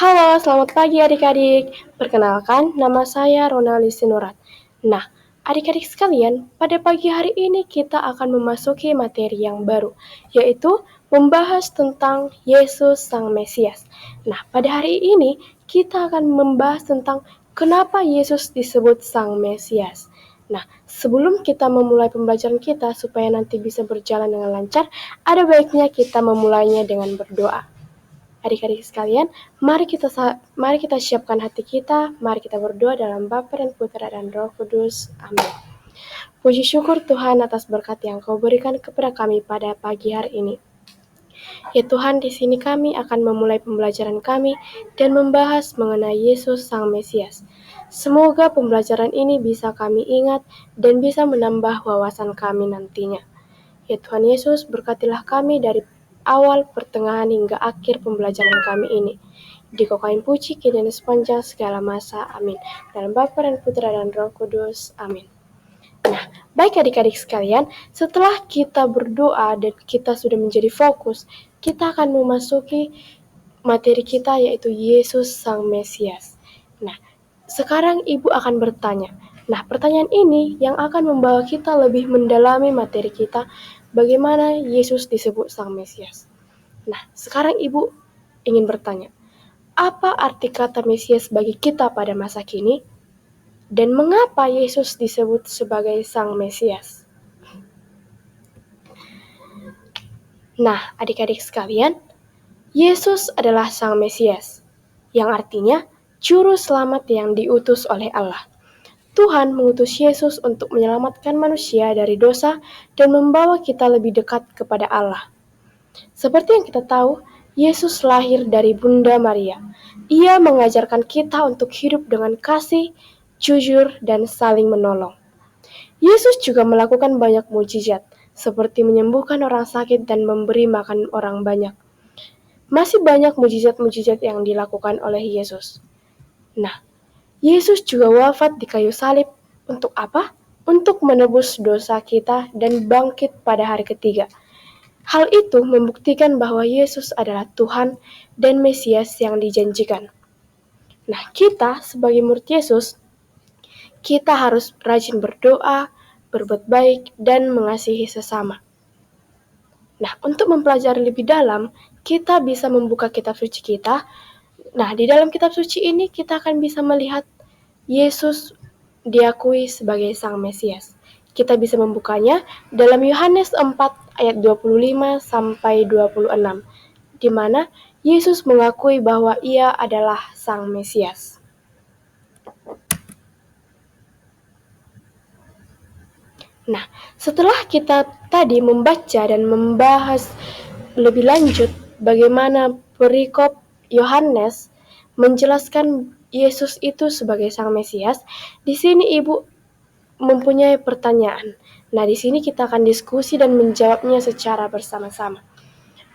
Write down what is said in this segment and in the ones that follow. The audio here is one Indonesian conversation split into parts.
Halo, selamat pagi adik-adik. Perkenalkan, nama saya Ronali Sinurat. Nah, adik-adik sekalian, pada pagi hari ini kita akan memasuki materi yang baru, yaitu membahas tentang Yesus Sang Mesias. Nah, pada hari ini kita akan membahas tentang kenapa Yesus disebut Sang Mesias. Nah, sebelum kita memulai pembelajaran kita supaya nanti bisa berjalan dengan lancar, ada baiknya kita memulainya dengan berdoa. Adik-adik sekalian, mari kita siapkan hati kita, mari kita berdoa dalam Bapa dan Putra dan Roh Kudus. Amin. Puji syukur Tuhan atas berkat yang Kau berikan kepada kami pada pagi hari ini. Ya Tuhan, di sini kami akan memulai pembelajaran kami dan membahas mengenai Yesus Sang Mesias. Semoga pembelajaran ini bisa kami ingat dan bisa menambah wawasan kami nantinya. Ya Tuhan Yesus, berkatilah kami dari awal, pertengahan, hingga akhir pembelajaran kami ini. Dikokain puji kini dan sepanjang segala masa. Amin. Dalam Bapa dan Putra dan Roh Kudus. Amin. Nah, baik adik-adik sekalian, setelah kita berdoa dan kita sudah menjadi fokus, kita akan memasuki materi kita yaitu Yesus Sang Mesias. Nah, sekarang Ibu akan bertanya. Nah, pertanyaan ini yang akan membawa kita lebih mendalami materi kita, bagaimana Yesus disebut Sang Mesias. Nah, sekarang Ibu ingin bertanya, apa arti kata Mesias bagi kita pada masa kini? Dan mengapa Yesus disebut sebagai Sang Mesias? Nah, adik-adik sekalian, Yesus adalah Sang Mesias, yang artinya Juru Selamat yang diutus oleh Allah. Tuhan mengutus Yesus untuk menyelamatkan manusia dari dosa dan membawa kita lebih dekat kepada Allah. Seperti yang kita tahu, Yesus lahir dari Bunda Maria. Ia mengajarkan kita untuk hidup dengan kasih, jujur, dan saling menolong. Yesus juga melakukan banyak mujizat, seperti menyembuhkan orang sakit dan memberi makan orang banyak. Masih banyak mujizat-mujizat yang dilakukan oleh Yesus. Nah, Yesus juga wafat di kayu salib. Untuk apa? Untuk menebus dosa kita dan bangkit pada hari ketiga. Hal itu membuktikan bahwa Yesus adalah Tuhan dan Mesias yang dijanjikan. Nah, kita sebagai murid Yesus, kita harus rajin berdoa, berbuat baik, dan mengasihi sesama. Nah, untuk mempelajari lebih dalam, kita bisa membuka kitab suci kita. Nah, di dalam kitab suci ini kita akan bisa melihat Yesus diakui sebagai Sang Mesias. Kita bisa membukanya dalam Yohanes 4 ayat 25 sampai 26, di mana Yesus mengakui bahwa Ia adalah Sang Mesias. Nah, setelah kita tadi membaca dan membahas lebih lanjut bagaimana perikop Yohanes menjelaskan Yesus itu sebagai Sang Mesias, di sini Ibu mempunyai pertanyaan. Nah, di sini kita akan diskusi dan menjawabnya secara bersama-sama.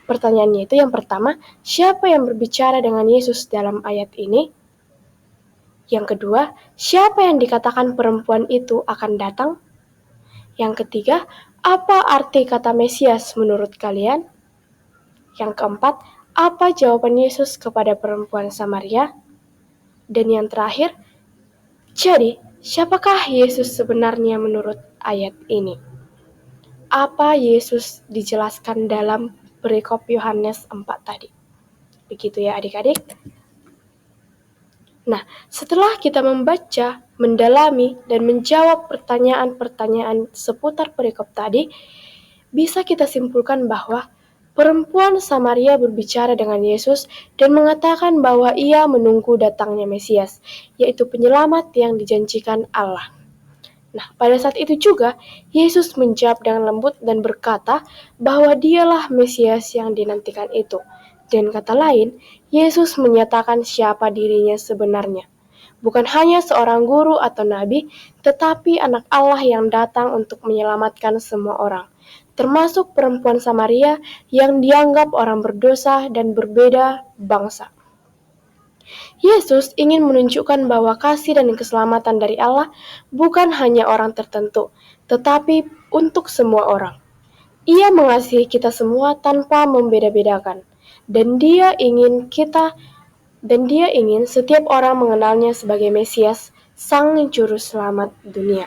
Pertanyaannya itu yang pertama, siapa yang berbicara dengan Yesus dalam ayat ini? Yang kedua, siapa yang dikatakan perempuan itu akan datang? Yang ketiga, apa arti kata Mesias menurut kalian? Yang keempat, apa jawaban Yesus kepada perempuan Samaria? Dan yang terakhir, jadi, siapakah Yesus sebenarnya menurut ayat ini? Apa Yesus dijelaskan dalam perikop Yohanes 4 tadi? Begitu ya adik-adik. Nah, setelah kita membaca, mendalami, dan menjawab pertanyaan-pertanyaan seputar perikop tadi, bisa kita simpulkan bahwa perempuan Samaria berbicara dengan Yesus dan mengatakan bahwa ia menunggu datangnya Mesias, yaitu penyelamat yang dijanjikan Allah. Nah, pada saat itu juga, Yesus menjawab dengan lembut dan berkata bahwa dialah Mesias yang dinantikan itu. Dan kata lain, Yesus menyatakan siapa dirinya sebenarnya. Bukan hanya seorang guru atau nabi, tetapi anak Allah yang datang untuk menyelamatkan semua orang, termasuk perempuan Samaria yang dianggap orang berdosa dan berbeda bangsa. Yesus ingin menunjukkan bahwa kasih dan keselamatan dari Allah bukan hanya orang tertentu, tetapi untuk semua orang. Ia mengasihi kita semua tanpa membeda-bedakan, dan Dia ingin kita Dan Dia ingin setiap orang mengenalnya sebagai Mesias, Sang Juru Selamat dunia.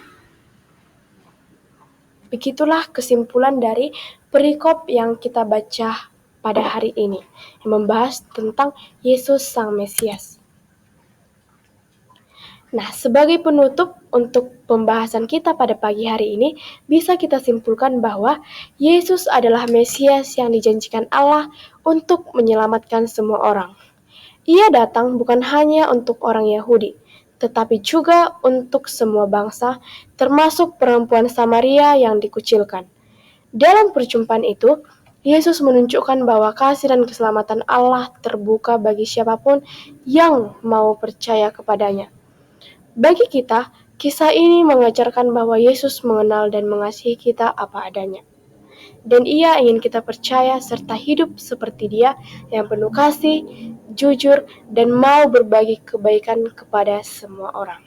Begitulah kesimpulan dari perikop yang kita baca pada hari ini, yang membahas tentang Yesus Sang Mesias. Nah, sebagai penutup untuk pembahasan kita pada pagi hari ini, bisa kita simpulkan bahwa Yesus adalah Mesias yang dijanjikan Allah untuk menyelamatkan semua orang. Ia datang bukan hanya untuk orang Yahudi, tetapi juga untuk semua bangsa, termasuk perempuan Samaria yang dikucilkan. Dalam perjumpaan itu, Yesus menunjukkan bahwa kasih dan keselamatan Allah terbuka bagi siapapun yang mau percaya kepadanya. Bagi kita, kisah ini mengajarkan bahwa Yesus mengenal dan mengasihi kita apa adanya. Dan Ia ingin kita percaya serta hidup seperti Dia yang penuh kasih, jujur, dan mau berbagi kebaikan kepada semua orang.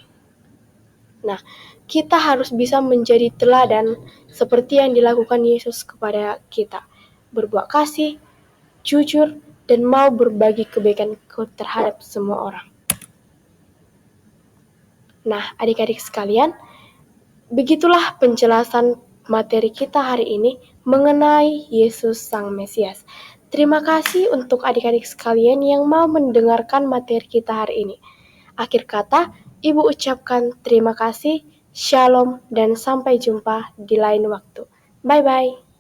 Nah, kita harus bisa menjadi teladan seperti yang dilakukan Yesus kepada kita. Berbuat kasih, jujur, dan mau berbagi kebaikan terhadap semua orang. Nah, adik-adik sekalian, begitulah penjelasan materi kita hari ini mengenai Yesus Sang Mesias. Terima kasih untuk adik-adik sekalian yang mau mendengarkan materi kita hari ini. Akhir kata, Ibu ucapkan terima kasih, shalom, dan sampai jumpa di lain waktu. Bye-bye.